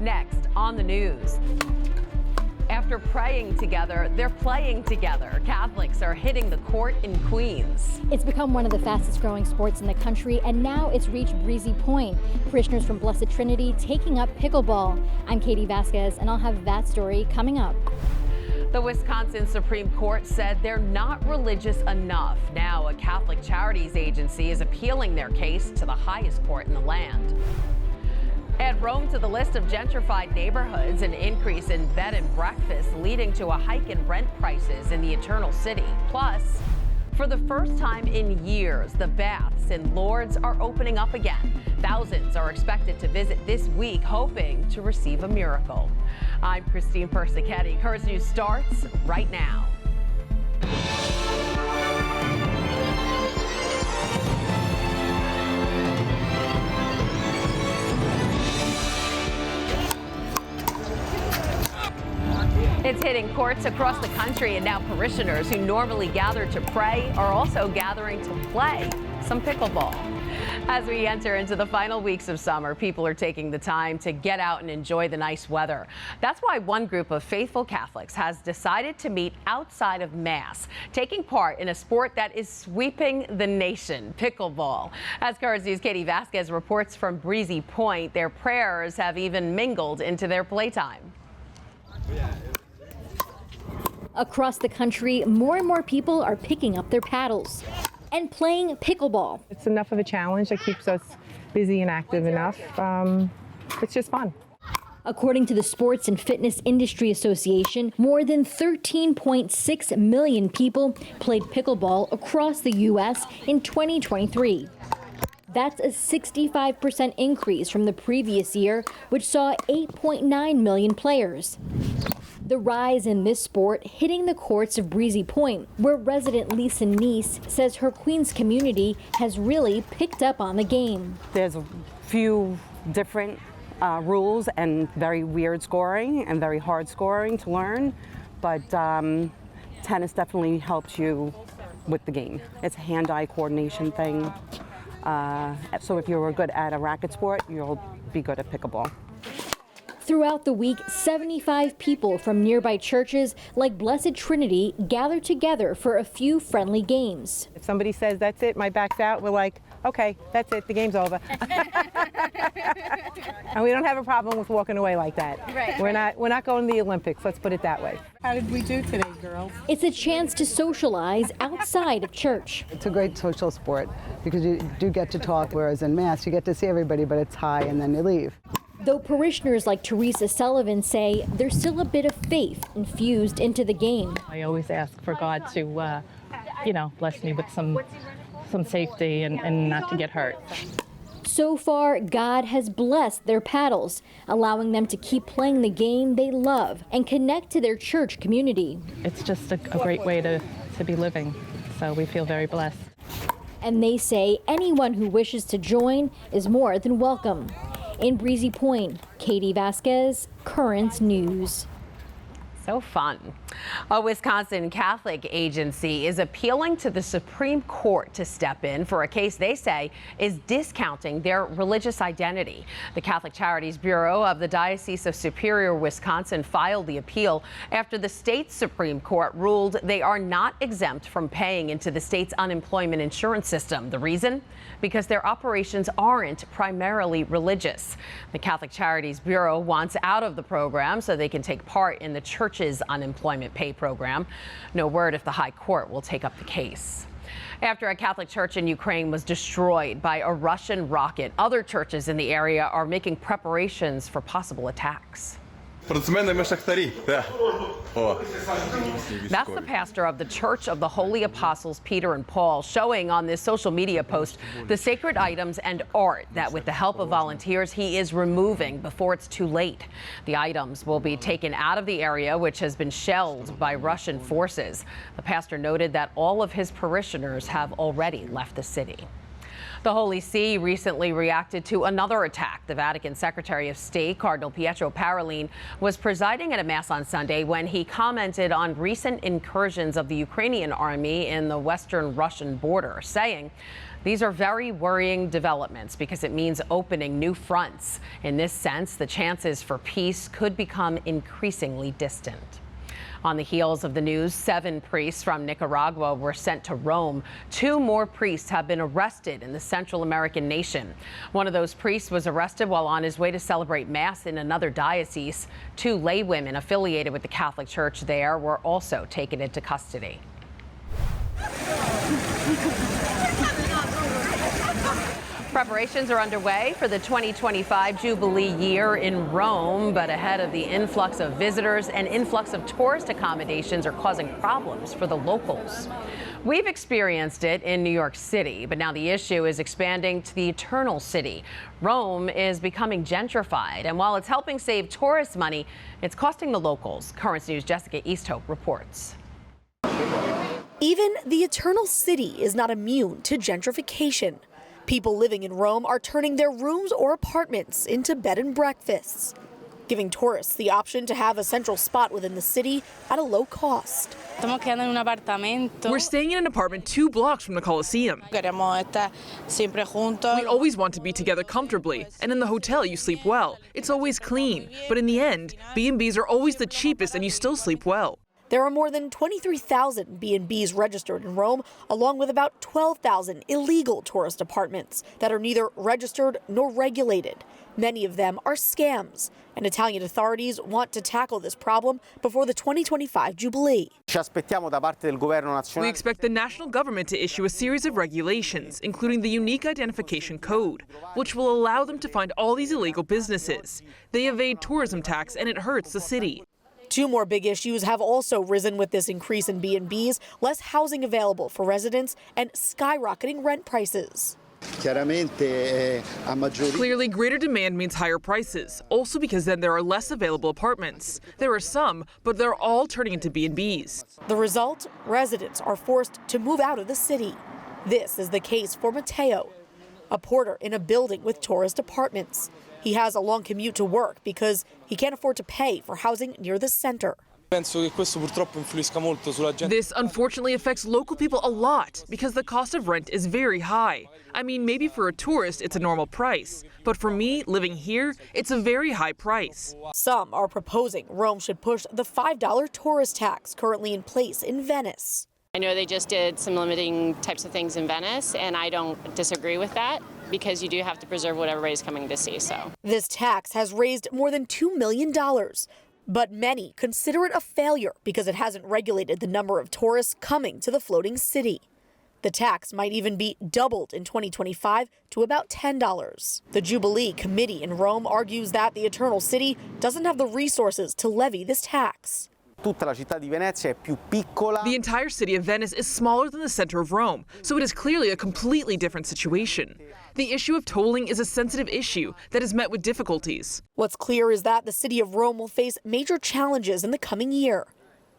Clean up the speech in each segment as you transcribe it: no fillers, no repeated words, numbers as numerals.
Next on the news. After praying together, they're playing together. Catholics are hitting the court in Queens. It's become one of the fastest growing sports in the country, and now it's reached Breezy Point. Parishioners from Blessed Trinity taking up pickleball. I'm Katie Vasquez, and I'll have that story coming up. The Wisconsin Supreme Court said they're not religious enough. Now a Catholic charities agency is appealing their case to the highest court in the land. Add Rome to the list of gentrified neighborhoods, an increase in bed and breakfast leading to a hike in rent prices in the Eternal City. Plus, for the first time in years, the baths in Lourdes are opening up again. Thousands are expected to visit this week, hoping to receive a miracle. I'm Christine Persichetti. Currents News starts right now. It's hitting courts across the country, and now parishioners who normally gather to pray are also gathering to play some pickleball. As we enter into the final weeks of summer, people are taking the time to get out and enjoy the nice weather. That's why one group of faithful Catholics has decided to meet outside of Mass, taking part in a sport that is sweeping the nation, pickleball. As Currents News' Katie Vasquez reports from Breezy Point, their prayers have even mingled into their playtime. Across the country, more and more people are picking up their paddles and playing pickleball. It's enough of a challenge that keeps us busy and active enough. It's just fun. According to the Sports and Fitness Industry Association, more than 13.6 million people played pickleball across the U.S. in 2023. That's a 65% increase from the previous year, which saw 8.9 million players. The rise in this sport hitting the courts of Breezy Point, where resident Lisa Neese says her Queens community has really picked up on the game. There's a few different rules and very weird scoring and very hard scoring to learn, but tennis definitely helps you with the game. It's a hand-eye coordination thing. So if you're good at a racket sport, you'll be good at pickleball. Throughout the week, 75 people from nearby churches like Blessed Trinity gather together for a few friendly games. If somebody says, that's it, my back's out, we're like, okay, that's it, the game's over. And we don't have a problem with walking away like that. Right. We're not going to the Olympics, let's put it that way. How did we do today, girls? It's a chance to socialize outside of church. It's a great social sport because you do get to talk, whereas in Mass you get to see everybody, but it's high and then you leave. Though parishioners like Teresa Sullivan say there's still a bit of faith infused into the game. I always ask for God to, bless me with some safety and not to get hurt. So far, God has blessed their paddles, allowing them to keep playing the game they love and connect to their church community. It's just a great way to be living, so we feel very blessed. And they say anyone who wishes to join is more than welcome. In Breezy Point, Katie Vasquez, Currents News. So fun. A Wisconsin Catholic agency is appealing to the Supreme Court to step in for a case they say is discounting their religious identity. The Catholic Charities Bureau of the Diocese of Superior, Wisconsin filed the appeal after the state's Supreme Court ruled they are not exempt from paying into the state's unemployment insurance system. The reason? Because their operations aren't primarily religious. The Catholic Charities Bureau wants out of the program so they can take part in the church's unemployment pay program. No word if the High Court will take up the case. After a Catholic church in Ukraine was destroyed by a Russian rocket, other churches in the area are making preparations for possible attacks. That's the pastor of the Church of the Holy Apostles, Peter and Paul, showing on this social media post the sacred items and art that, with the help of volunteers, he is removing before it's too late. The items will be taken out of the area, which has been shelled by Russian forces. The pastor noted that all of his parishioners have already left the city. The Holy See recently reacted to another attack. The Vatican Secretary of State, Cardinal Pietro Parolin, was presiding at a mass on Sunday when he commented on recent incursions of the Ukrainian army in the western Russian border, saying, "These are very worrying developments because it means opening new fronts. In this sense, the chances for peace could become increasingly distant." On the heels of the news, 7 priests from Nicaragua were sent to Rome. 2 more priests have been arrested in the Central American nation. One of those priests was arrested while on his way to celebrate Mass in another diocese. 2 laywomen affiliated with the Catholic Church there were also taken into custody. Preparations are underway for the 2025 Jubilee year in Rome, but ahead of the influx of visitors and influx of tourist accommodations are causing problems for the locals. We've experienced it in New York City, but now the issue is expanding to the Eternal City. Rome is becoming gentrified, and while it's helping save tourist money, it's costing the locals. Currents News' Jessica Easthope reports. Even the Eternal City is not immune to gentrification. People living in Rome are turning their rooms or apartments into bed and breakfasts, giving tourists the option to have a central spot within the city at a low cost. We're staying in an apartment 2 blocks from the Colosseum. We always want to be together comfortably, and in the hotel you sleep well. It's always clean, but in the end, B&Bs are always the cheapest and you still sleep well. There are more than 23,000 B&Bs registered in Rome, along with about 12,000 illegal tourist apartments that are neither registered nor regulated. Many of them are scams, and Italian authorities want to tackle this problem before the 2025 Jubilee. We expect the national government to issue a series of regulations, including the Unique Identification Code, which will allow them to find all these illegal businesses. They evade tourism tax, and it hurts the city. 2 more big issues have also risen with this increase in B&Bs, less housing available for residents, and skyrocketing rent prices. Clearly, greater demand means higher prices, also because then there are less available apartments. There are some, but they're all turning into B&Bs. The result? Residents are forced to move out of the city. This is the case for Matteo, a porter in a building with tourist apartments. He has a long commute to work because he can't afford to pay for housing near the center. This unfortunately affects local people a lot because the cost of rent is very high. I mean, maybe for a tourist it's a normal price, but for me, living here, it's a very high price. Some are proposing Rome should push the $5 tourist tax currently in place in Venice. I know they just did some limiting types of things in Venice, and I don't disagree with that because you do have to preserve what everybody's coming to see. So this tax has raised more than $2 million, but many consider it a failure because it hasn't regulated the number of tourists coming to the floating city. The tax might even be doubled in 2025 to about $10. The Jubilee Committee in Rome argues that the Eternal City doesn't have the resources to levy this tax. The entire city of Venice is smaller than the center of Rome, so it is clearly a completely different situation. The issue of tolling is a sensitive issue that is met with difficulties. What's clear is that the city of Rome will face major challenges in the coming year,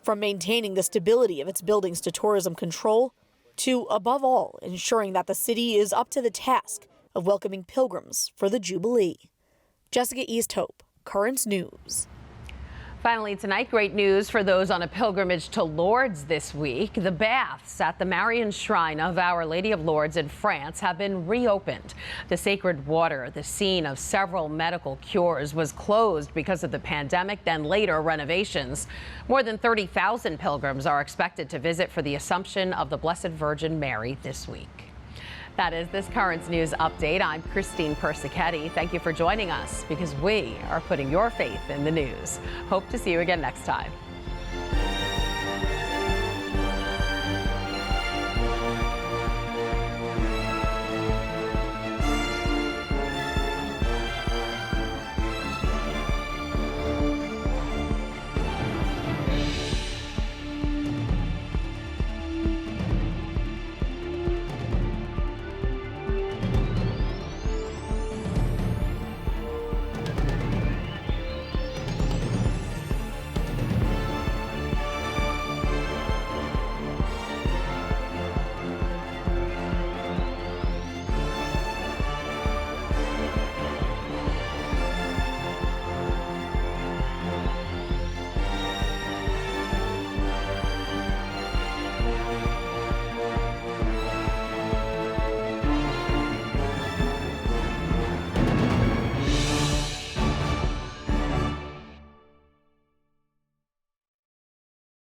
from maintaining the stability of its buildings to tourism control, to, above all, ensuring that the city is up to the task of welcoming pilgrims for the Jubilee. Jessica Easthope, Currents News. Finally tonight, great news for those on a pilgrimage to Lourdes this week. The baths at the Marian shrine of Our Lady of Lourdes in France have been reopened. The sacred water, the scene of several medical cures, was closed because of the pandemic, then later renovations. More than 30,000 pilgrims are expected to visit for the Assumption of the Blessed Virgin Mary this week. That is this Currents News update. I'm Christine Persichetti. Thank you for joining us because we are putting your faith in the news. Hope to see you again next time.